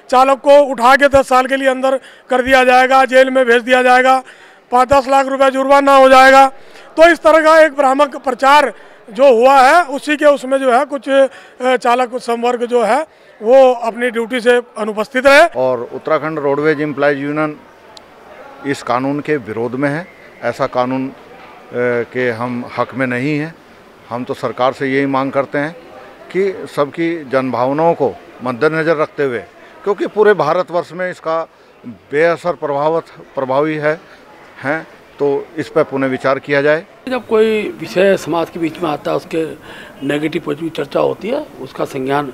चालक को उठा के 10 साल के लिए अंदर कर दिया जाएगा, जेल में भेज दिया जाएगा, 5-10 लाख रुपए जुर्माना हो जाएगा। तो इस तरह का एक भ्रामक प्रचार जो हुआ है, उसी के उसमें जो है कुछ चालक संवर्ग जो है वो अपनी ड्यूटी से अनुपस्थित रहे। और उत्तराखंड रोडवेज एम्प्लॉयज यूनियन इस कानून के विरोध में है। ऐसा कानून के हम हक में नहीं हैं। हम तो सरकार से यही मांग करते हैं कि सबकी जनभावनाओं को मद्देनज़र रखते हुए, क्योंकि पूरे भारतवर्ष में इसका बेअसर प्रभावी हैं, तो इस पर पुनः विचार किया जाए। जब कोई विषय समाज के बीच में आता है, उसके नेगेटिव पॉजिटिव चर्चा होती है, उसका संज्ञान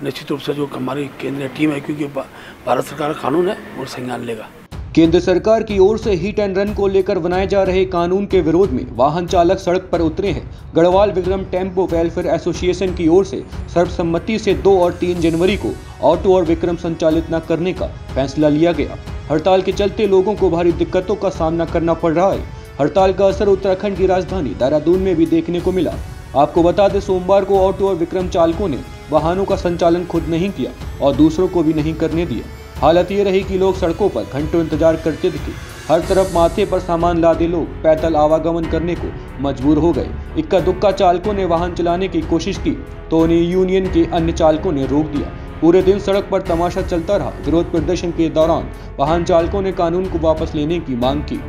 निश्चित रूप से जो हमारी केंद्रीय टीम है, क्योंकि भारत सरकार का कानून है, वो संज्ञान लेगा। केंद्र सरकार की ओर से हिट एंड रन को लेकर बनाए जा रहे कानून के विरोध में वाहन चालक सड़क पर उतरे हैं। Garhwal Vikram tempo welfare association की ओर से सर्वसम्मति से 2 और 3 जनवरी को ऑटो और विक्रम संचालित न करने का फैसला लिया गया। हड़ताल के चलते लोगों को भारी दिक्कतों का सामना करना पड़ रहा है। हड़ताल का असर उत्तराखंड की राजधानी देहरादून में भी देखने को मिला। आपको बता दें, सोमवार को ऑटो और विक्रम चालकों ने वाहनों का संचालन खुद नहीं किया और दूसरों को भी नहीं करने दिया। हालत ये रही कि लोग सड़कों पर घंटों इंतजार करते दिखे। हर तरफ माथे पर सामान लादे लोग पैदल आवागमन करने को मजबूर हो गए। इक्का दुक्का चालकों ने वाहन चलाने की कोशिश की तो उन्हें यूनियन के अन्य चालकों ने रोक दिया। पूरे दिन सड़क पर तमाशा चलता रहा। विरोध प्रदर्शन के दौरान वाहन चालकों ने कानून को वापस लेने की मांग की।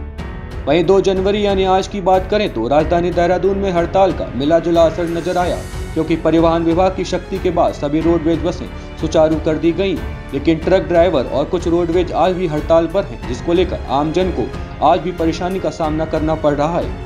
वहीं 2 जनवरी यानी आज की बात करें तो राजधानी देहरादून में हड़ताल का मिला जुला असर नजर आया, क्योंकि परिवहन विभाग की शक्ति के बाद सभी रोडवेज बसें सुचारू कर दी गईं, लेकिन ट्रक ड्राइवर और कुछ रोडवेज आज भी हड़ताल पर हैं, जिसको लेकर आमजन को आज भी परेशानी का सामना करना पड़ रहा है।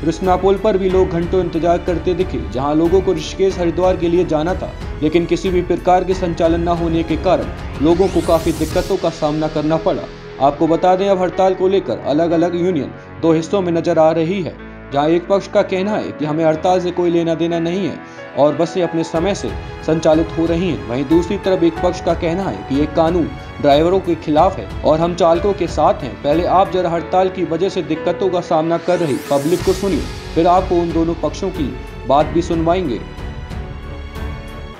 कृष्णा पुल पर भी लोग घंटों इंतजार करते दिखे, जहां लोगों को ऋषिकेश हरिद्वार के लिए जाना था, लेकिन किसी भी प्रकार के संचालन न होने के कारण लोगों को काफी दिक्कतों का सामना करना पड़ा। आपको बता दें, अब हड़ताल को लेकर अलग अलग यूनियन 2 हिस्सों में नजर आ रही है, जहां एक पक्ष का कहना है कि हमें हड़ताल से कोई लेना देना नहीं है और बसें अपने समय से संचालित हो रही हैं। वहीं दूसरी तरफ एक पक्ष का कहना है कि ये कानून ड्राइवरों के खिलाफ है और हम चालकों के साथ हैं। पहले आप जरा हड़ताल की वजह से दिक्कतों का सामना कर रही पब्लिक को सुनिए, फिर आपको उन दोनों पक्षों की बात भी सुनवाएंगे।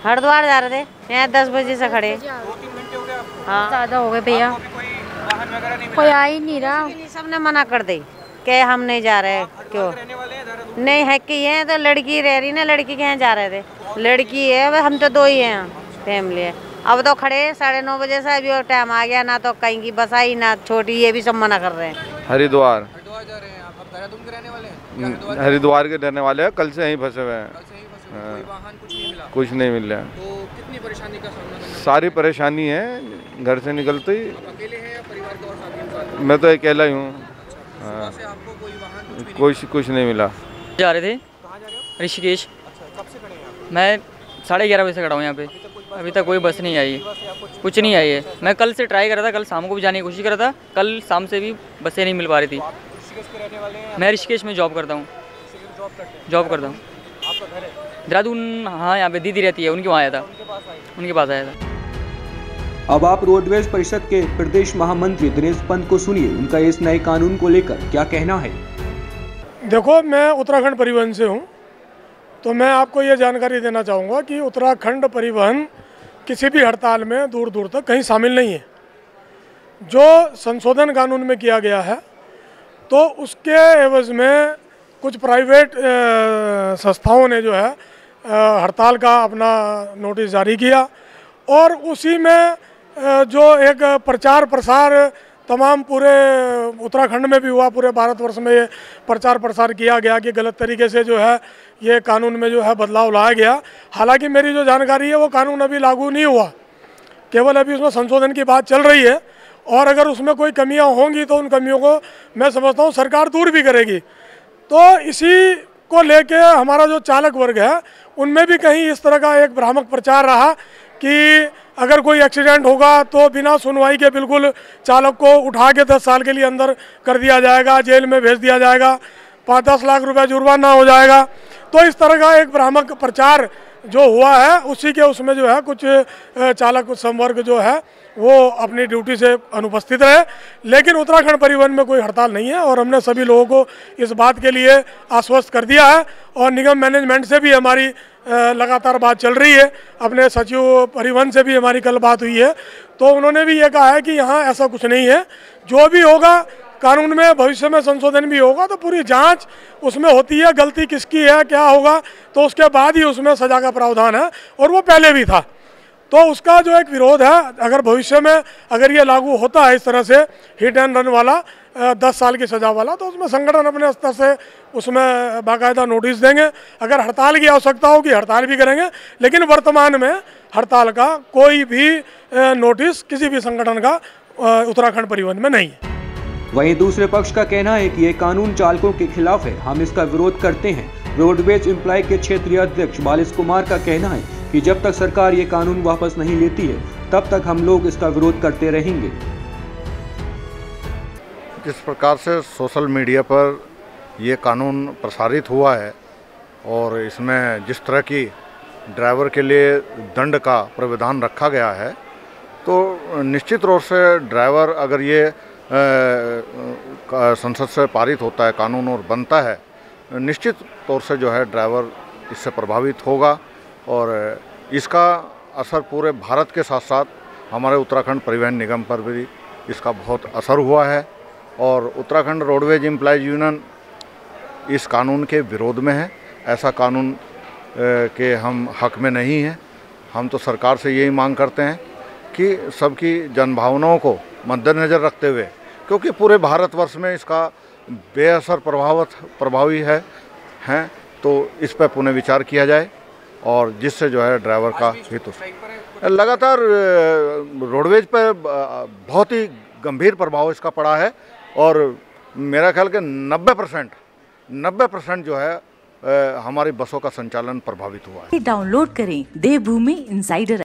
हरिद्वार जा रहे थे, यहाँ 10 बजे से खड़े। हाँ, ज़्यादा हो गए भैया, कोई आ ही नहीं रहा। सबने मना कर दी कि हम नहीं जा रहे। क्यों नहीं है कि ये तो लड़की रह रही ना, लड़की के यहाँ जा रहे थे। लड़की है, हम तो 2 ही हैं, फैमिली है। अब तो खड़े 9:30 बजे से, अभी और टाइम आ गया ना, तो कहीं की बस आई ना छोटी, ये भी सब मना कर रहे हैं। हरिद्वार जा रहे हैं आप? देहरादून के रहने वाले हैं? हरिद्वार के रहने वाले हैं, कल से यहीं फंसे हुए हैं। कुछ नहीं मिल रहा। तो कितनी परेशानी का सामना करना? सारी परेशानी है, घर से निकलते ही। अकेले हैं या परिवार के और साथी? मैं तो अकेला ही हूँ। आपको कोई वाहन कुछ नहीं मिला। जा रहे थे ऋषिकेश। कब से खड़े हैं आप? मैं 11:30 बजे से खड़ा हूँ यहाँ पे। अभी तक कोई बस नहीं आई, कुछ नहीं आई है। मैं कल से ट्राई कर रहा था, कल शाम को भी जाने की कोशिश कर रहा था, कल शाम से भी बसें नहीं मिल पा रही थी। ऋषिकेश के रहने वाले हैं? मैं ऋषिकेश में जॉब करता हूँ। जॉब करता हूँ आपका घर है देहरादून? हाँ, यहाँ पे दीदी रहती है, उनके वहाँ आया था, उनके पास आया था। अब आप रोडवेज परिषद के प्रदेश महामंत्री दिनेश पंत को सुनिए, उनका इस नए कानून को लेकर क्या कहना है। देखो, मैं उत्तराखंड परिवहन से हूँ, तो मैं आपको ये जानकारी देना चाहूँगा कि उत्तराखंड परिवहन किसी भी हड़ताल में दूर दूर तक कहीं शामिल नहीं है। जो संशोधन कानून में किया गया है, तो उसके एवज में कुछ प्राइवेट संस्थाओं ने जो है हड़ताल का अपना नोटिस जारी किया, और उसी में जो एक प्रचार प्रसार तमाम पूरे उत्तराखंड में भी हुआ, पूरे भारतवर्ष में ये प्रचार प्रसार किया गया कि गलत तरीके से जो है ये कानून में जो है बदलाव लाया गया। हालांकि मेरी जो जानकारी है, वो कानून अभी लागू नहीं हुआ, केवल अभी उसमें संशोधन की बात चल रही है, और अगर उसमें कोई कमियां होंगी तो उन कमियों को मैं समझता हूँ सरकार दूर भी करेगी। तो इसी को लेके हमारा जो चालक वर्ग है, उनमें भी कहीं इस तरह का एक भ्रामक प्रचार रहा कि अगर कोई एक्सीडेंट होगा तो बिना सुनवाई के बिल्कुल चालक को उठा के 10 साल के लिए अंदर कर दिया जाएगा, जेल में भेज दिया जाएगा, 5-10 लाख रुपए जुर्माना हो जाएगा। तो इस तरह का एक भ्रामक प्रचार जो हुआ है, उसी के उसमें जो है कुछ चालक संवर्ग जो है वो अपनी ड्यूटी से अनुपस्थित रहे। लेकिन उत्तराखंड परिवहन में कोई हड़ताल नहीं है, और हमने सभी लोगों को इस बात के लिए आश्वस्त कर दिया है, और निगम मैनेजमेंट से भी हमारी लगातार बात चल रही है, अपने सचिव परिवहन से भी हमारी कल बात हुई है। तो उन्होंने भी ये कहा है कि यहाँ ऐसा कुछ नहीं है, जो भी होगा कानून में भविष्य में संशोधन भी होगा तो पूरी जांच उसमें होती है, गलती किसकी है क्या होगा तो उसके बाद ही उसमें सज़ा का प्रावधान है, और वो पहले भी था। तो उसका जो एक विरोध है, अगर भविष्य में अगर ये लागू होता है इस तरह से हिट एंड रन वाला 10 साल की सज़ा वाला, तो उसमें संगठन अपने स्तर से उसमें बाकायदा नोटिस देंगे। अगर हड़ताल की आवश्यकता होगी हड़ताल भी करेंगे, लेकिन वर्तमान में हड़ताल का कोई भी नोटिस किसी भी संगठन का उत्तराखंड परिवहन में नहीं है। वहीं दूसरे पक्ष का कहना है कि ये कानून चालकों के खिलाफ है, हम इसका विरोध करते हैं। रोडवेज एम्प्लॉय के क्षेत्रीय अध्यक्ष बालिश कुमार का कहना है कि जब तक सरकार ये कानून वापस नहीं लेती है तब तक हम लोग इसका विरोध करते रहेंगे। जिस प्रकार से सोशल मीडिया पर ये कानून प्रसारित हुआ है और इसमें जिस तरह की ड्राइवर के लिए दंड का प्रावधान रखा गया है, तो निश्चित रूप से ड्राइवर अगर ये संसद से पारित होता है कानून और बनता है, निश्चित तौर से जो है ड्राइवर इससे प्रभावित होगा और इसका असर पूरे भारत के साथ साथ हमारे उत्तराखंड परिवहन निगम पर भी इसका बहुत असर हुआ है। और उत्तराखंड रोडवेज एम्प्लॉयज यूनियन इस कानून के विरोध में है। ऐसा कानून के हम हक में नहीं हैं। हम तो सरकार से यही मांग करते हैं कि सबकी जनभावनाओं को मद्देनज़र रखते हुए, क्योंकि पूरे भारतवर्ष में इसका बेअसर प्रभावी है, तो इस पर पुनः विचार किया जाए और जिससे जो है ड्राइवर का हित हो। लगातार रोडवेज पर बहुत ही गंभीर प्रभाव इसका पड़ा है और मेरा ख्याल के 90% जो है हमारी बसों का संचालन प्रभावित हुआ है। डाउनलोड करें देवभूमि इनसाइडर।